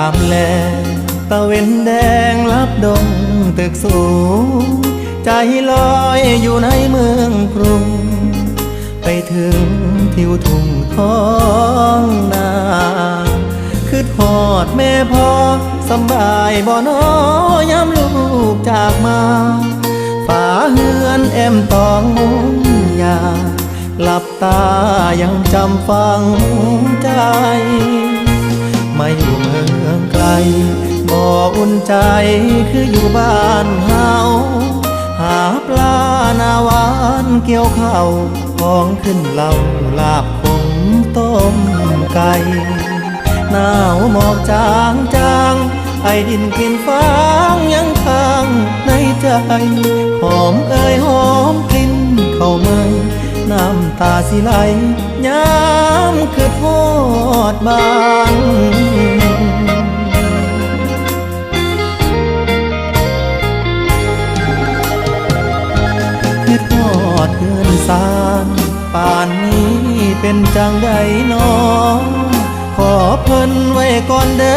ามแลตะเวนแดงลับดงตึกสูงใจลอยอยู่ในเมืองกรุงไปถึงทิวทุ่งท้องนาคือทอดแม่พ่อสำบายบ่น้อยามลูกจากมาฝาเฮือนแอมตองมุงยาหลับตายังจำฝังใจมาอยู่เมืองไกลบ่อุ่นใจคืออยู่บ้านเฮาหาปลาหน้าหวานเกี่ยวข้าวของขึ้นเหล่าลาบขมต้มไก่หนาวหมอกจางจางไอดินกลิ่นฟางยังค้างในใจหอมเอ่ยหอมกลิ่นเข้ามาน้ำตาสิไหลย้ำคือทอดบ้านคือทอดเพื่อนสารป่านนี้เป็นจังใดน้องขอเพิ่นไว้ก่อนเด้